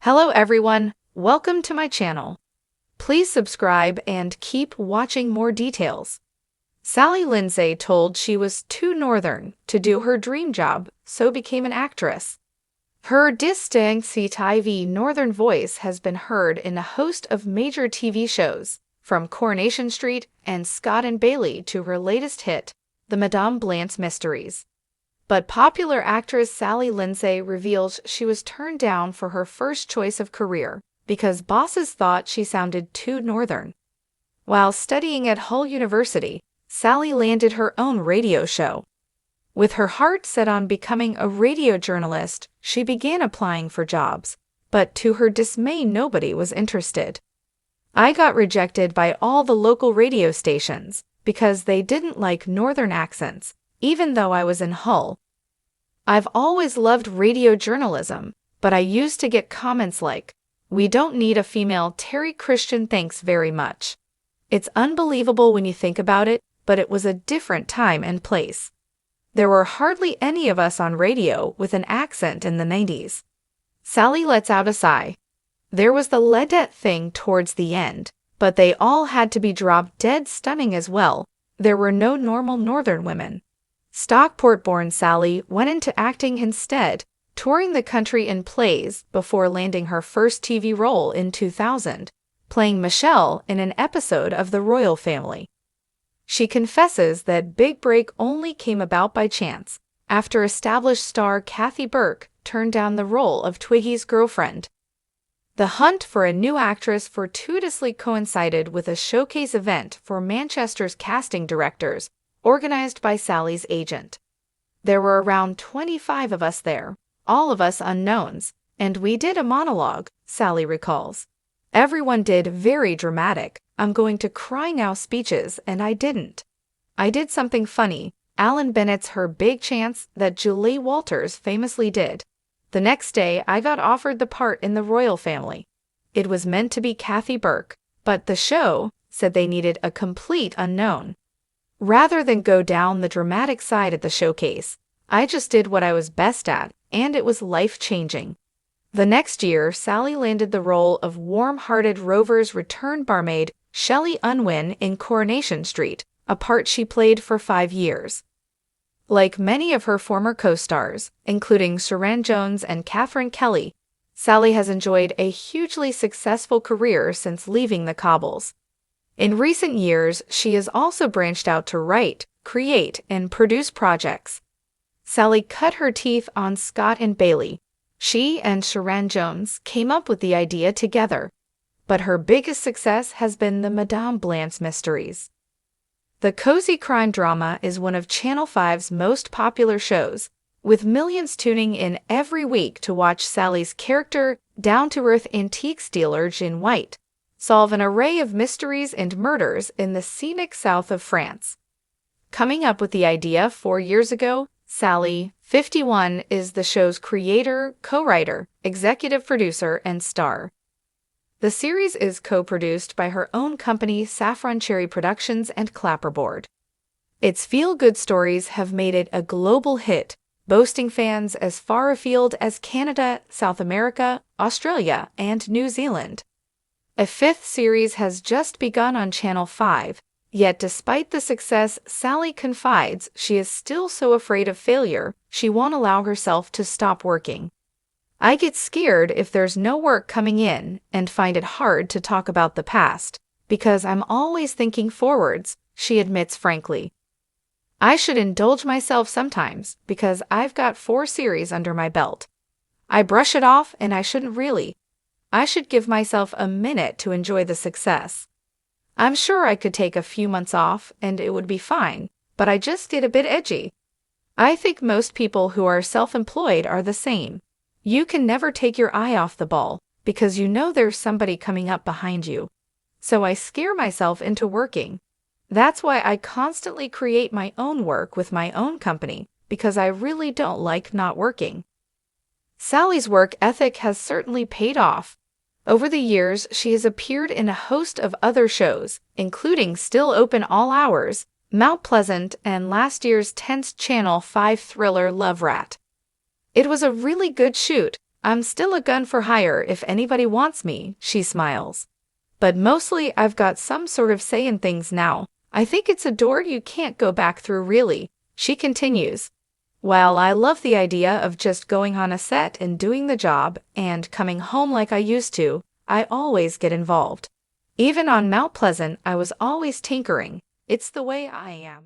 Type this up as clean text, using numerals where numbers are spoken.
Hello everyone, welcome to my channel. Please subscribe and keep watching more details. Sally Lindsay told she was too northern to do her dream job, so became an actress. Her distinctive northern voice has been heard in a host of major TV shows, from Coronation Street and Scott and Bailey to her latest hit, The Madame Blanche Mysteries. But popular actress Sally Lindsay reveals she was turned down for her first choice of career because bosses thought she sounded too northern. While studying at Hull University, Sally landed her own radio show. With her heart set on becoming a radio journalist, she began applying for jobs, but to her dismay nobody was interested. "I got rejected by all the local radio stations because they didn't like northern accents, even though I was in Hull. I've always loved radio journalism, but I used to get comments like, 'We don't need a female Terry Christian, thanks very much.' It's unbelievable when you think about it, but it was a different time and place. There were hardly any of us on radio with an accent in the 90s. Sally lets out a sigh. There was the Ledette thing towards the end, but they all had to be dropped dead stunning as well. There were no normal northern women. Stockport-born Sally went into acting instead, touring the country in plays before landing her first TV role in 2000, playing Michelle in an episode of The Royal Family. She confesses that big break only came about by chance, after established star Kathy Burke turned down the role of Twiggy's girlfriend. The hunt for a new actress fortuitously coincided with a showcase event for Manchester's casting directors, organized by Sally's agent. There were around 25 of us there, all of us unknowns, and we did a monologue, Sally recalls. Everyone did very dramatic, "I'm going to cry now" speeches, and I didn't. I did something funny. Alan Bennett's Her Big Chance that Julie Walters famously did. The next day, I got offered the part in The Royal Family. It was meant to be Kathy Burke, but the show said they needed a complete unknown. Rather than go down the dramatic side at the showcase, I just did what I was best at, and it was life-changing." The next year, Sally landed the role of warm-hearted Rover's return barmaid Shelley Unwin in Coronation Street, a part she played for 5 years. Like many of her former co-stars, including Sharon Jones and Catherine Kelly, Sally has enjoyed a hugely successful career since leaving the cobbles. In recent years, she has also branched out to write, create, and produce projects. Sally cut her teeth on Scott and Bailey. She and Sharon Jones came up with the idea together, but her biggest success has been the Madame Blanche Mysteries. The cozy crime drama is one of Channel 5's most popular shows, with millions tuning in every week to watch Sally's character, down-to-earth antiques dealer Jean White, solve an array of mysteries and murders in the scenic south of France. Coming up with the idea 4 years ago, Sally, 51, is the show's creator, co-writer, executive producer, and star. The series is co-produced by her own company Saffron Cherry Productions and Clapperboard. Its feel-good stories have made it a global hit, boasting fans as far afield as Canada, South America, Australia, and New Zealand. A 5th series has just begun on Channel 5, yet despite the success, Sally confides she is still so afraid of failure, she won't allow herself to stop working. "I get scared if there's no work coming in and find it hard to talk about the past, because I'm always thinking forwards," she admits frankly. "I should indulge myself sometimes because I've got 4 series under my belt. I brush it off and I shouldn't really. I should give myself a minute to enjoy the success. I'm sure I could take a few months off and it would be fine, but I just get a bit edgy. I think most people who are self-employed are the same. You can never take your eye off the ball because you know there's somebody coming up behind you. So I scare myself into working. That's why I constantly create my own work with my own company, because I really don't like not working." Sally's work ethic has certainly paid off. Over the years, she has appeared in a host of other shows, including Still Open All Hours, Mount Pleasant, and last year's tense Channel 5 thriller Love Rat. "It was a really good shoot. I'm still a gun for hire if anybody wants me, she smiles. But mostly I've got some sort of say in things now. I think it's a door you can't go back through really, she continues. While I love the idea of just going on a set and doing the job and coming home like I used to, I always get involved. Even on Mount Pleasant, I was always tinkering. It's the way I am.